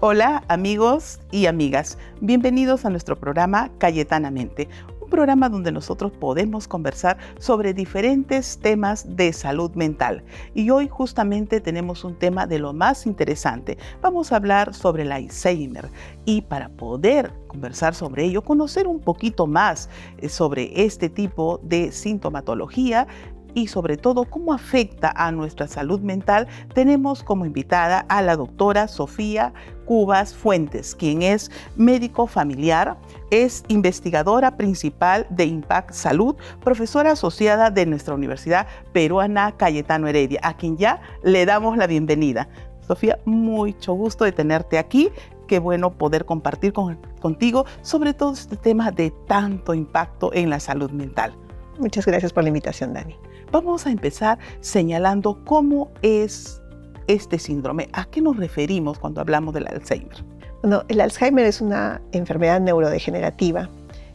Hola amigos y amigas, bienvenidos a nuestro programa Cayetanamente, un programa donde nosotros podemos conversar sobre diferentes temas de salud mental. Y hoy justamente tenemos un tema de lo más interesante. Vamos a hablar sobre el Alzheimer y para poder conversar sobre ello, conocer un poquito más sobre este tipo de sintomatología, y sobre todo cómo afecta a nuestra salud mental, tenemos como invitada a la doctora Sofía Cubas Fuentes, quien es médico familiar, es investigadora principal de Impact Salud, profesora asociada de nuestra Universidad Peruana Cayetano Heredia, a quien ya le damos la bienvenida. Sofía, mucho gusto de tenerte aquí. Qué bueno poder compartir contigo sobre todo este tema de tanto impacto en la salud mental. Muchas gracias por la invitación, Dani. Vamos a empezar señalando cómo es este síndrome. ¿A qué nos referimos cuando hablamos del Alzheimer? Bueno, el Alzheimer es una enfermedad neurodegenerativa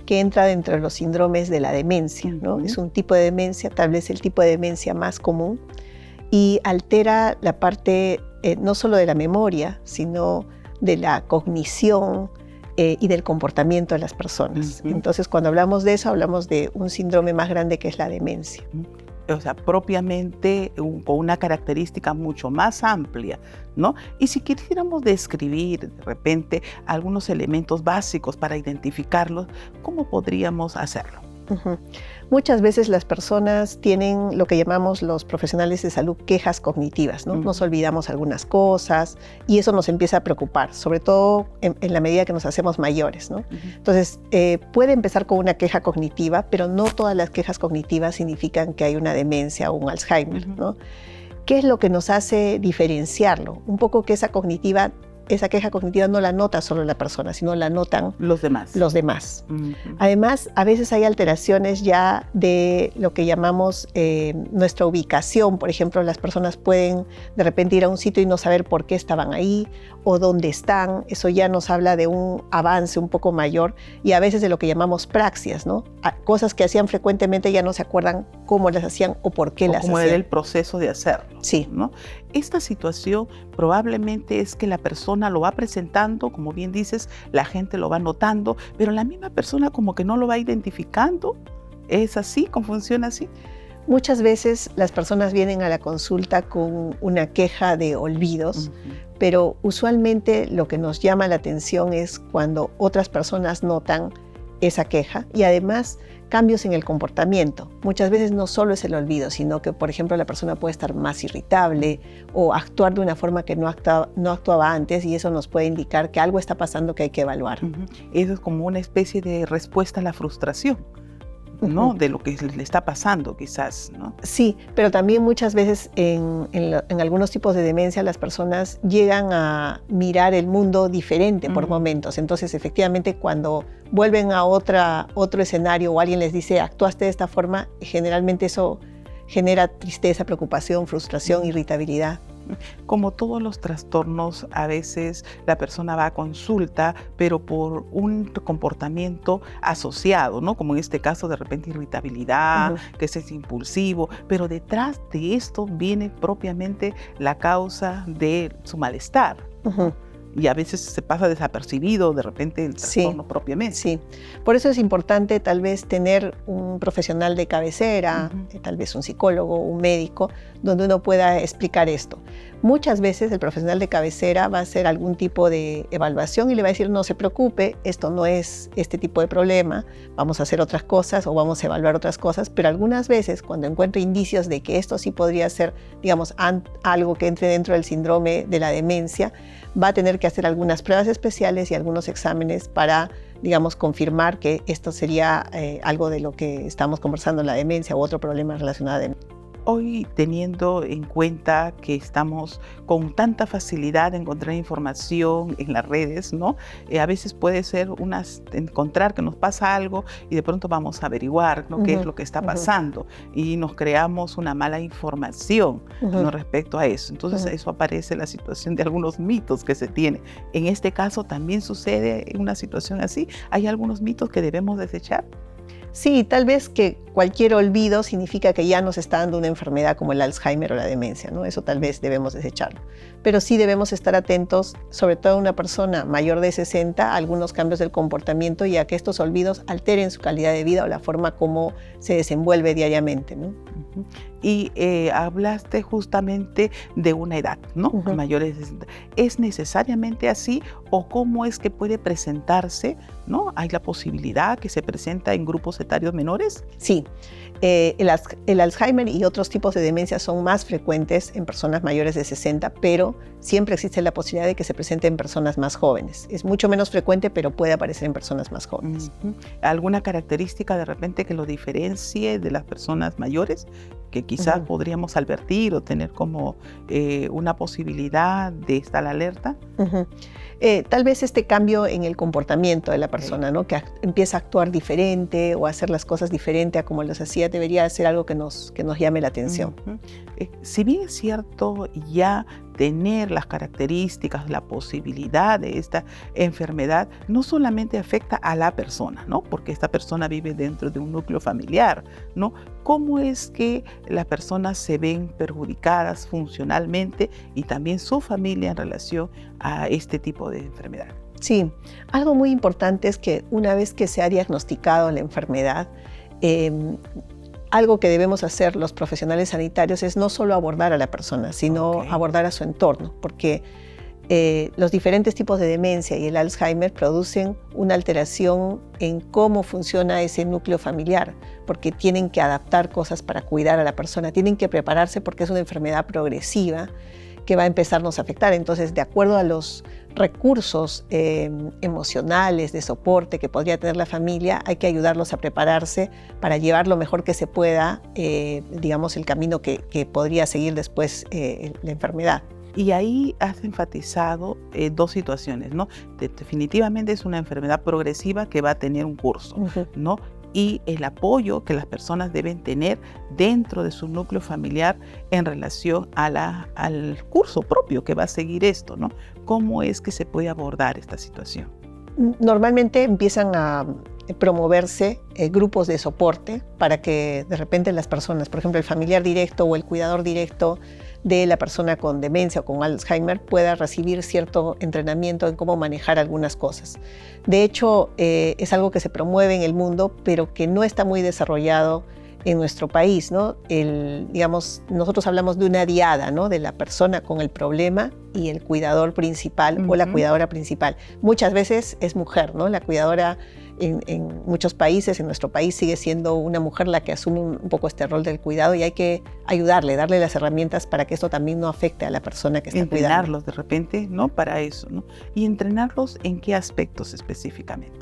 que entra dentro de los síndromes de la demencia, ¿no? Es un tipo de demencia, tal vez el tipo de demencia más común, y altera la parte no solo de la memoria, sino de la cognición y del comportamiento de las personas. Entonces, cuando hablamos de eso, hablamos de un síndrome más grande que es la demencia. O sea, propiamente con una característica mucho más amplia, ¿no? Y si quisiéramos describir de repente algunos elementos básicos para identificarlos, ¿cómo podríamos hacerlo? Muchas veces las personas tienen lo que llamamos los profesionales de salud quejas cognitivas, ¿no? Nos olvidamos algunas cosas y eso nos empieza a preocupar, sobre todo en la medida que nos hacemos mayores, ¿no? Entonces, puede empezar con una queja cognitiva, pero no todas las quejas cognitivas significan que hay una demencia o un Alzheimer, ¿no? ¿Qué es lo que nos hace diferenciarlo? Un poco que esa queja cognitiva no la nota solo la persona, sino la notan los demás. Además, a veces hay alteraciones ya de lo que llamamos nuestra ubicación. Por ejemplo, las personas pueden de repente ir a un sitio y no saber por qué estaban ahí o dónde están. Eso ya nos habla de un avance un poco mayor y a veces de lo que llamamos praxias, ¿no? Cosas que hacían frecuentemente ya no se acuerdan cómo las hacían o por qué las hacían. Cómo era el proceso de hacerlo. Sí. ¿No? Esta situación probablemente es que la persona lo va presentando, como bien dices, la gente lo va notando, pero la misma persona como que no lo va identificando. ¿Es así? ¿Cómo funciona así? Muchas veces las personas vienen a la consulta con una queja de olvidos, pero usualmente lo que nos llama la atención es cuando otras personas notan esa queja y además cambios en el comportamiento. Muchas veces no solo es el olvido, sino que, por ejemplo, la persona puede estar más irritable o actuar de una forma que no actuaba antes y eso nos puede indicar que algo está pasando que hay que evaluar. Eso es como una especie de respuesta a la frustración, ¿no? De lo que le está pasando quizás, ¿no? Sí, pero también muchas veces en algunos tipos de demencia las personas llegan a mirar el mundo diferente por momentos. Entonces, efectivamente, cuando vuelven a otro escenario o alguien les dice actuaste de esta forma, generalmente eso genera tristeza, preocupación, frustración, irritabilidad. Como todos los trastornos, a veces la persona va a consulta, pero por un comportamiento asociado, ¿no? Como en este caso, de repente irritabilidad, que es impulsivo, pero detrás de esto viene propiamente la causa de su malestar. Y a veces se pasa desapercibido de repente el trastorno propiamente. Sí, por eso es importante tal vez tener un profesional de cabecera, tal vez un psicólogo, un médico, donde uno pueda explicar esto. Muchas veces el profesional de cabecera va a hacer algún tipo de evaluación y le va a decir no se preocupe, esto no es este tipo de problema, vamos a hacer otras cosas o vamos a evaluar otras cosas, pero algunas veces cuando encuentre indicios de que esto sí podría ser, digamos, algo que entre dentro del síndrome de la demencia, va a tener que hacer algunas pruebas especiales y algunos exámenes para, digamos, confirmar que esto sería algo de lo que estamos conversando, la demencia u otro problema relacionado a demencia. Hoy, teniendo en cuenta que estamos con tanta facilidad de encontrar información en las redes, ¿no? A veces puede ser encontrar que nos pasa algo y de pronto vamos a averiguar, ¿no? qué es lo que está pasando y nos creamos una mala información, ¿no? respecto a eso. Entonces, eso aparece la situación de algunos mitos que se tienen. En este caso, también sucede una situación así. ¿Hay algunos mitos que debemos desechar? Sí, tal vez que cualquier olvido significa que ya nos está dando una enfermedad como el Alzheimer o la demencia, ¿no? Eso tal vez debemos desecharlo. Pero sí debemos estar atentos, sobre todo a una persona mayor de 60, a algunos cambios del comportamiento y a que estos olvidos alteren su calidad de vida o la forma como se desenvuelve diariamente, ¿no? Y hablaste justamente de una edad, ¿no? Mayores de 60. ¿Es necesariamente así o cómo es que puede presentarse, ¿no? ¿Hay la posibilidad que se presenta en grupos etarios menores? Sí. El Alzheimer y otros tipos de demencia son más frecuentes en personas mayores de 60, pero siempre existe la posibilidad de que se presente en personas más jóvenes. Es mucho menos frecuente, pero puede aparecer en personas más jóvenes. ¿Alguna característica de repente que lo diferencie de las personas mayores? Que quizás podríamos advertir o tener como una posibilidad de estar alerta. Tal vez este cambio en el comportamiento de la persona, ¿no? Que empieza a actuar diferente o a hacer las cosas diferente a como las hacía, debería ser algo que nos llame la atención. Si bien es cierto ya tener las características, la posibilidad de esta enfermedad, no solamente afecta a la persona, ¿no? Porque esta persona vive dentro de un núcleo familiar, ¿no? ¿Cómo es que las personas se ven perjudicadas funcionalmente y también su familia en relación a este tipo de enfermedad? Sí, algo muy importante es que una vez que se ha diagnosticado la enfermedad, algo que debemos hacer los profesionales sanitarios es no solo abordar a la persona, sino abordar a su entorno, porque los diferentes tipos de demencia y el Alzheimer producen una alteración en cómo funciona ese núcleo familiar, porque tienen que adaptar cosas para cuidar a la persona, tienen que prepararse porque es una enfermedad progresiva que va a empezarnos a afectar. Entonces, de acuerdo a los recursos emocionales, de soporte que podría tener la familia, hay que ayudarlos a prepararse para llevar lo mejor que se pueda, digamos, el camino que podría seguir después la enfermedad. Y ahí has enfatizado dos situaciones, ¿no? Definitivamente es una enfermedad progresiva que va a tener un curso, ¿no? Y el apoyo que las personas deben tener dentro de su núcleo familiar en relación al curso propio que va a seguir esto, ¿no? ¿Cómo es que se puede abordar esta situación? Normalmente empiezan a promoverse grupos de soporte para que de repente las personas, por ejemplo, el familiar directo o el cuidador directo de la persona con demencia o con Alzheimer pueda recibir cierto entrenamiento en cómo manejar algunas cosas. De hecho, es algo que se promueve en el mundo, pero que no está muy desarrollado en nuestro país, ¿no? Digamos, nosotros hablamos de una diada, ¿no? De la persona con el problema y el cuidador principal o la cuidadora principal. Muchas veces es mujer, ¿no? La cuidadora en muchos países, en nuestro país sigue siendo una mujer la que asume un poco este rol del cuidado y hay que ayudarle, darle las herramientas para que esto también no afecte a la persona que está cuidando. Entrenarlos de repente, ¿no? Para eso, ¿no? ¿Y entrenarlos en qué aspectos específicamente?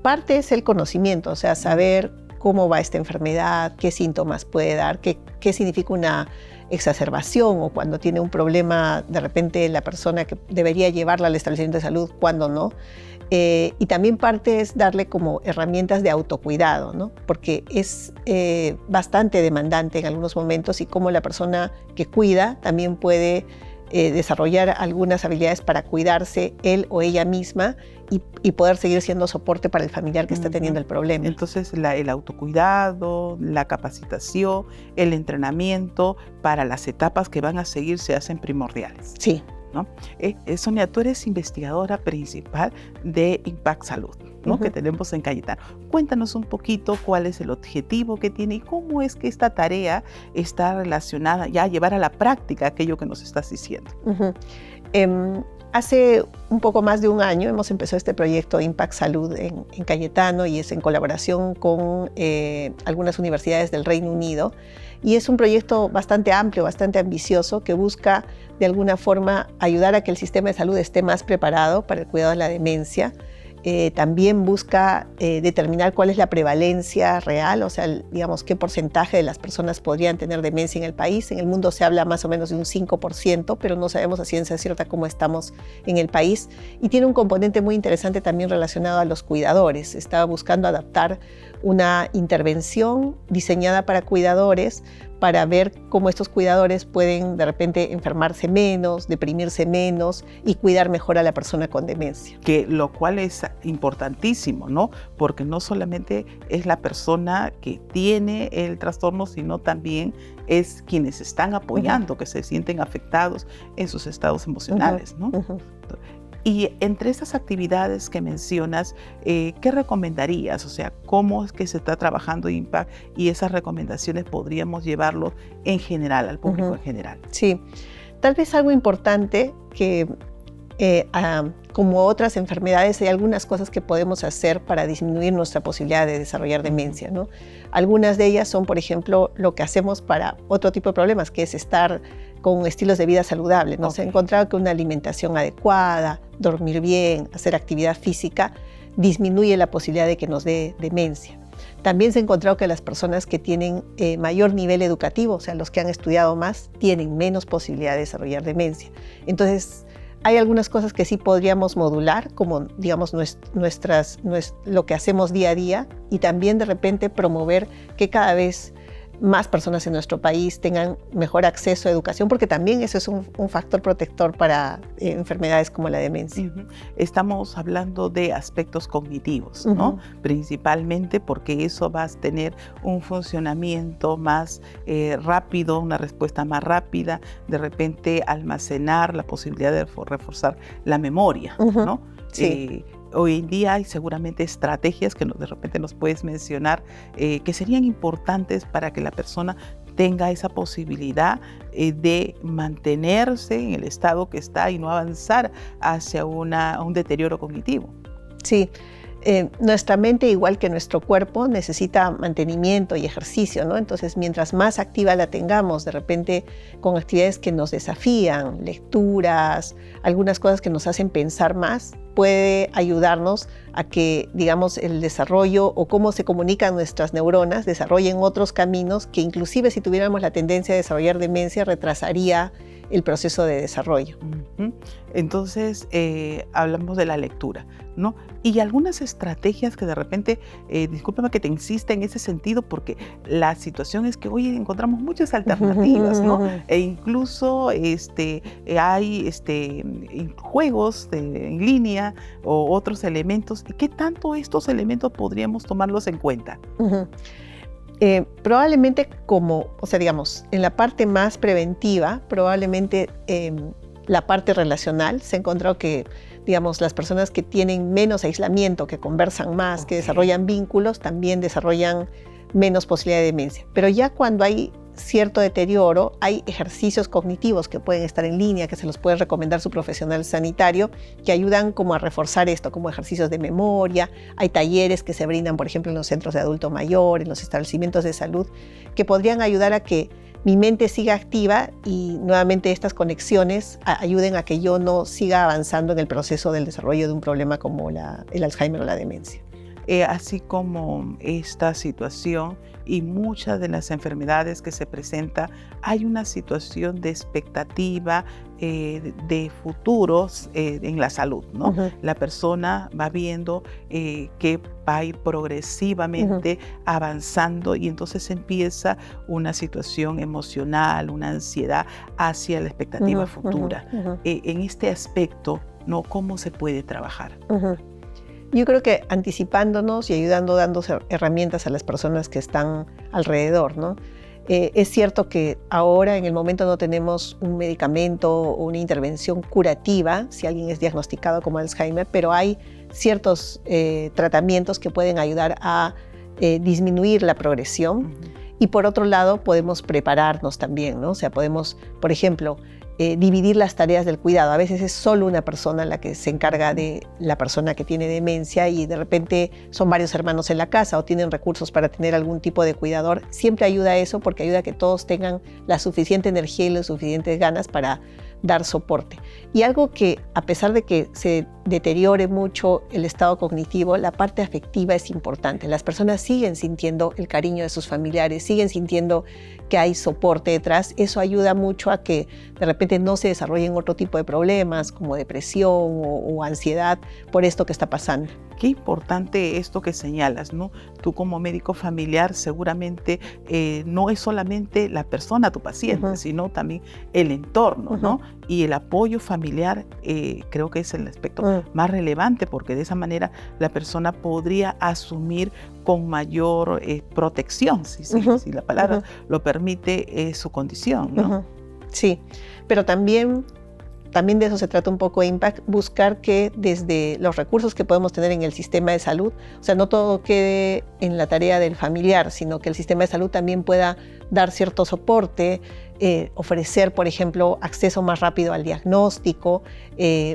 Parte es el conocimiento, o sea, saber cómo va esta enfermedad, qué síntomas puede dar, qué significa una exacerbación o cuando tiene un problema, de repente la persona que debería llevarla al establecimiento de salud, cuándo no. Y también parte es darle como herramientas de autocuidado, ¿no? Porque es bastante demandante en algunos momentos y cómo la persona que cuida también puede desarrollar algunas habilidades para cuidarse él o ella misma y poder seguir siendo soporte para el familiar que está teniendo el problema. Entonces, el autocuidado, la capacitación, el entrenamiento para las etapas que van a seguir se hacen primordiales. Sí. ¿No? Sonia, tú eres investigadora principal de Impact Salud, ¿no? Que tenemos en Cayetano. Cuéntanos un poquito cuál es el objetivo que tiene y cómo es que esta tarea está relacionada ya a llevar a la práctica aquello que nos estás diciendo. Hace un poco más de un año hemos empezado este proyecto Impact Salud en Cayetano y es en colaboración con algunas universidades del Reino Unido. Y es un proyecto bastante amplio, bastante ambicioso, que busca de alguna forma ayudar a que el sistema de salud esté más preparado para el cuidado de la demencia también busca determinar cuál es la prevalencia real, o sea, digamos, qué porcentaje de las personas podrían tener demencia en el país. En el mundo se habla más o menos de un 5%, pero no sabemos a ciencia cierta cómo estamos en el país. Y tiene un componente muy interesante también relacionado a los cuidadores. Estaba buscando adaptar una intervención diseñada para cuidadores, para ver cómo estos cuidadores pueden de repente enfermarse menos, deprimirse menos y cuidar mejor a la persona con demencia. Que lo cual es importantísimo, ¿no? Porque no solamente es la persona que tiene el trastorno, sino también es quienes están apoyando, que se sienten afectados en sus estados emocionales, ¿no? Y entre esas actividades que mencionas, ¿qué recomendarías? O sea, ¿cómo es que se está trabajando IMPACT y esas recomendaciones podríamos llevarlo en general, al público en general? Sí, tal vez algo importante que, como otras enfermedades, hay algunas cosas que podemos hacer para disminuir nuestra posibilidad de desarrollar demencia, ¿no? Algunas de ellas son, por ejemplo, lo que hacemos para otro tipo de problemas, que es estar con estilos de vida saludables, ¿no? Se ha encontrado que una alimentación adecuada, dormir bien, hacer actividad física, disminuye la posibilidad de que nos dé demencia. También se ha encontrado que las personas que tienen mayor nivel educativo, o sea, los que han estudiado más, tienen menos posibilidad de desarrollar demencia. Entonces, hay algunas cosas que sí podríamos modular, como, digamos, lo que hacemos día a día, y también de repente promover que cada vez más personas en nuestro país tengan mejor acceso a educación, porque también eso es un factor protector para enfermedades como la demencia. Estamos hablando de aspectos cognitivos, ¿no? Principalmente porque eso va a tener un funcionamiento más rápido, una respuesta más rápida, de repente almacenar la posibilidad de reforzar la memoria, ¿no? Sí. Hoy en día hay seguramente estrategias que de repente nos puedes mencionar que serían importantes para que la persona tenga esa posibilidad de mantenerse en el estado que está y no avanzar hacia un deterioro cognitivo. Sí. Nuestra mente, igual que nuestro cuerpo, necesita mantenimiento y ejercicio, ¿no? Entonces, mientras más activa la tengamos, de repente con actividades que nos desafían, lecturas, algunas cosas que nos hacen pensar más, puede ayudarnos a que, digamos, el desarrollo o cómo se comunican nuestras neuronas desarrollen otros caminos que inclusive si tuviéramos la tendencia a desarrollar demencia, retrasaría el proceso de desarrollo. Entonces, hablamos de la lectura, ¿no? Y algunas estrategias que de repente, discúlpame que te insista en ese sentido, porque la situación es que hoy encontramos muchas alternativas, ¿no? E incluso hay juegos en línea o otros elementos. ¿Y qué tanto estos elementos podríamos tomarlos en cuenta? Probablemente digamos, en la parte más preventiva, probablemente la parte relacional, se ha encontrado que, digamos, las personas que tienen menos aislamiento, que conversan más, que desarrollan vínculos, también desarrollan menos posibilidad de demencia. Pero ya cuando hay cierto deterioro, hay ejercicios cognitivos que pueden estar en línea, que se los puede recomendar su profesional sanitario, que ayudan como a reforzar esto, como ejercicios de memoria. Hay talleres que se brindan, por ejemplo, en los centros de adulto mayor, en los establecimientos de salud, que podrían ayudar a que mi mente siga activa y nuevamente estas conexiones ayuden a que yo no siga avanzando en el proceso del desarrollo de un problema como el Alzheimer o la demencia. Así como esta situación y muchas de las enfermedades que se presentan, hay una situación de expectativa de futuros en la salud, ¿no? La persona va viendo que va a ir progresivamente avanzando y entonces empieza una situación emocional, una ansiedad hacia la expectativa futura. En este aspecto, ¿no? ¿Cómo se puede trabajar? Yo creo que anticipándonos y ayudando, dando herramientas a las personas que están alrededor, ¿no? Es cierto que ahora en el momento no tenemos un medicamento o una intervención curativa si alguien es diagnosticado como Alzheimer, pero hay ciertos tratamientos que pueden ayudar a disminuir la progresión. Y por otro lado podemos prepararnos también, ¿no? O sea, podemos, por ejemplo, dividir las tareas del cuidado. A veces es solo una persona la que se encarga de la persona que tiene demencia y de repente son varios hermanos en la casa o tienen recursos para tener algún tipo de cuidador. Siempre ayuda a eso porque ayuda a que todos tengan la suficiente energía y las suficientes ganas para dar soporte. Y algo que, a pesar de que se deteriore mucho el estado cognitivo, la parte afectiva es importante. Las personas siguen sintiendo el cariño de sus familiares, siguen sintiendo que hay soporte detrás. Eso ayuda mucho a que de repente no se desarrollen otro tipo de problemas como depresión o ansiedad por esto que está pasando. Qué importante esto que señalas, ¿no? Tú como médico familiar seguramente no es solamente la persona, tu paciente, sino también el entorno, ¿no? Y el apoyo familiar creo que es el aspecto más relevante, porque de esa manera la persona podría asumir con mayor protección, si la palabra lo permite, su condición, ¿no? Sí, pero también de eso se trata un poco Impact, buscar que desde los recursos que podemos tener en el sistema de salud, o sea, no todo quede en la tarea del familiar, sino que el sistema de salud también pueda dar cierto soporte, ofrecer, por ejemplo, acceso más rápido al diagnóstico,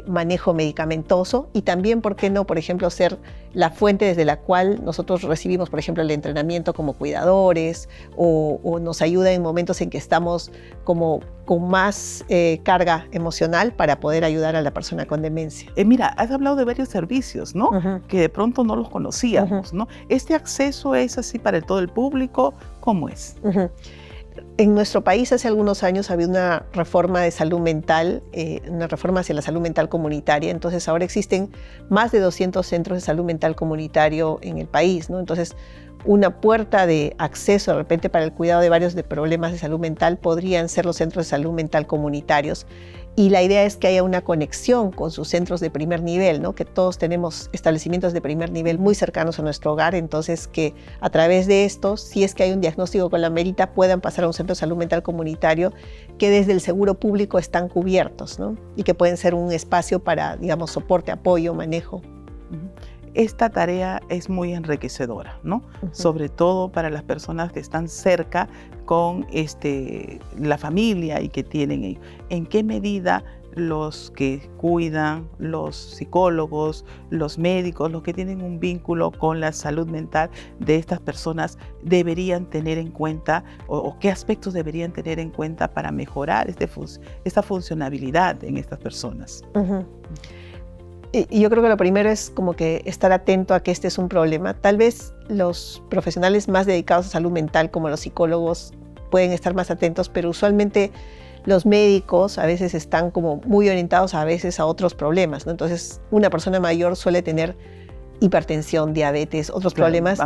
manejo medicamentoso y también, ¿por qué no?, por ejemplo, ser la fuente desde la cual nosotros recibimos, por ejemplo, el entrenamiento como cuidadores o nos ayuda en momentos en que estamos como con más carga emocional para poder ayudar a la persona con demencia. Mira, has hablado de varios servicios, ¿no? Que de pronto no los conocíamos, ¿no? ¿Este acceso es así para todo el público? ¿Cómo es? En nuestro país hace algunos años había una reforma de salud mental, una reforma hacia la salud mental comunitaria. Entonces ahora existen más de 200 centros de salud mental comunitario en el país, ¿no? Entonces una puerta de acceso de repente para el cuidado de varios problemas de salud mental podrían ser los centros de salud mental comunitarios. Y la idea es que haya una conexión con sus centros de primer nivel, ¿no? Que todos tenemos establecimientos de primer nivel muy cercanos a nuestro hogar, entonces que a través de estos, si es que hay un diagnóstico con la merita, puedan pasar a un centro de salud mental comunitario que desde el seguro público están cubiertos, ¿no? Y que pueden ser un espacio para, digamos, soporte, apoyo, manejo. Esta tarea es muy enriquecedora, ¿no? Sobre todo para las personas que están cerca con la familia y que tienen. ¿En qué medida los que cuidan, los psicólogos, los médicos, los que tienen un vínculo con la salud mental de estas personas deberían tener en cuenta o qué aspectos deberían tener en cuenta para mejorar esta funcionabilidad en estas personas? Y yo creo que lo primero es como que estar atento a que este es un problema. Tal vez los profesionales más dedicados a salud mental, como los psicólogos, pueden estar más atentos, pero usualmente los médicos a veces están como muy orientados a veces a otros problemas, ¿no? Entonces, una persona mayor suele tener hipertensión, diabetes, otros problemas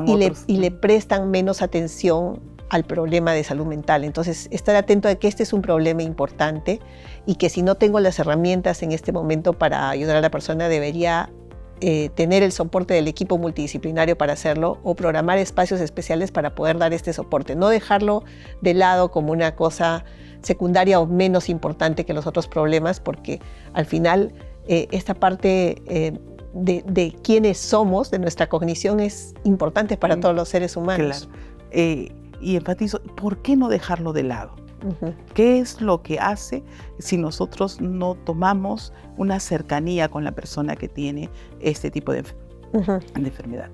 y le prestan menos atención al problema de salud mental. Entonces, estar atento a que este es un problema importante y que si no tengo las herramientas en este momento para ayudar a la persona, debería tener el soporte del equipo multidisciplinario para hacerlo o programar espacios especiales para poder dar este soporte. No dejarlo de lado como una cosa secundaria o menos importante que los otros problemas, porque al final esta parte de quiénes somos, de nuestra cognición, es importante para todos los seres humanos. Claro. Y enfatizo, ¿por qué no dejarlo de lado? ¿Qué es lo que hace si nosotros no tomamos una cercanía con la persona que tiene este tipo de enfermedad?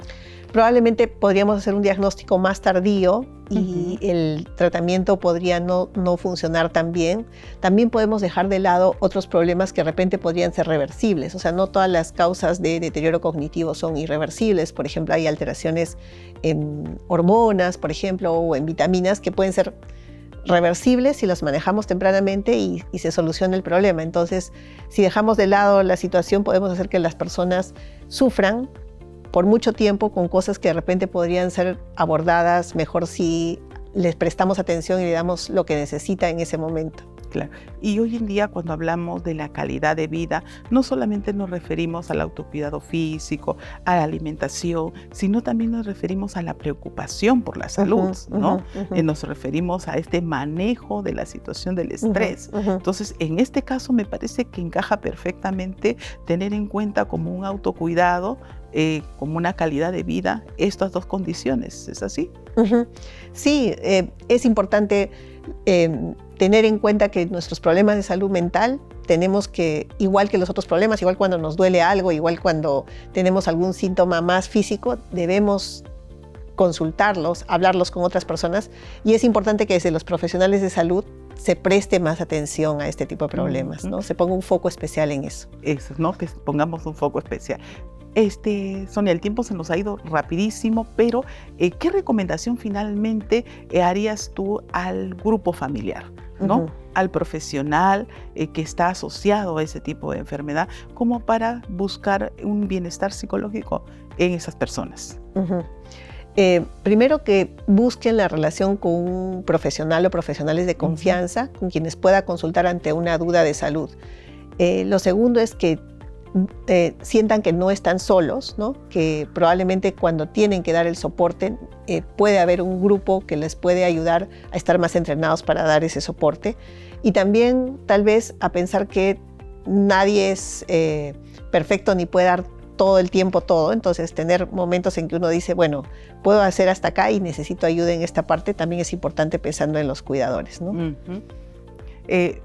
Probablemente podríamos hacer un diagnóstico más tardío y el tratamiento podría no funcionar tan bien. También podemos dejar de lado otros problemas que de repente podrían ser reversibles. O sea, no todas las causas de deterioro cognitivo son irreversibles. Por ejemplo, hay alteraciones en hormonas, por ejemplo, o en vitaminas que pueden ser reversibles si las manejamos tempranamente y se soluciona el problema. Entonces, si dejamos de lado la situación, podemos hacer que las personas sufran por mucho tiempo con cosas que de repente podrían ser abordadas mejor si les prestamos atención y le damos lo que necesita en ese momento. Claro. Y hoy en día, cuando hablamos de la calidad de vida, no solamente nos referimos al autocuidado físico, a la alimentación, sino también nos referimos a la preocupación por la salud, ¿no? Nos referimos a este manejo de la situación del estrés. Entonces, en este caso me parece que encaja perfectamente tener en cuenta como un autocuidado, como una calidad de vida, estas dos condiciones. ¿Es así? Sí, es importante tener en cuenta que nuestros problemas de salud mental tenemos que, igual que los otros problemas, igual cuando nos duele algo, igual cuando tenemos algún síntoma más físico, debemos consultarlos, hablarlos con otras personas, y es importante que desde los profesionales de salud se preste más atención a este tipo de problemas, ¿no? Se ponga un foco especial en eso. Eso, ¿no? Que pongamos un foco especial. Sonia, el tiempo se nos ha ido rapidísimo, pero ¿qué recomendación finalmente harías tú al grupo familiar, ¿no? Al profesional que está asociado a ese tipo de enfermedad, como para buscar un bienestar psicológico en esas personas? Primero, que busquen la relación con un profesional o profesionales de confianza con quienes pueda consultar ante una duda de salud. Lo segundo es que sientan que no están solos, ¿no? Que probablemente cuando tienen que dar el soporte puede haber un grupo que les puede ayudar a estar más entrenados para dar ese soporte. Y también tal vez a pensar que nadie es perfecto ni puede dar todo el tiempo todo. Entonces tener momentos en que uno dice, bueno, puedo hacer hasta acá y necesito ayuda en esta parte, también es importante pensando en los cuidadores, ¿no?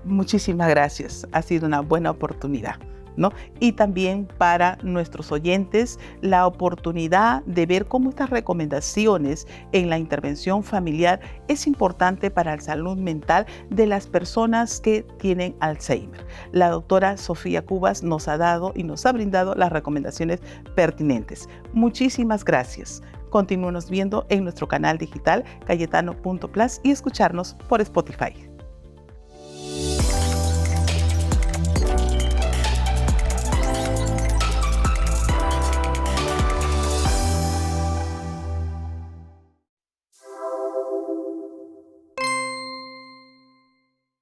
Muchísimas gracias, ha sido una buena oportunidad, ¿no? Y también para nuestros oyentes la oportunidad de ver cómo estas recomendaciones en la intervención familiar es importante para la salud mental de las personas que tienen Alzheimer. La doctora Sofía Cubas nos ha dado y nos ha brindado las recomendaciones pertinentes. Muchísimas gracias. Continúenos viendo en nuestro canal digital cayetano.plus y escucharnos por Spotify.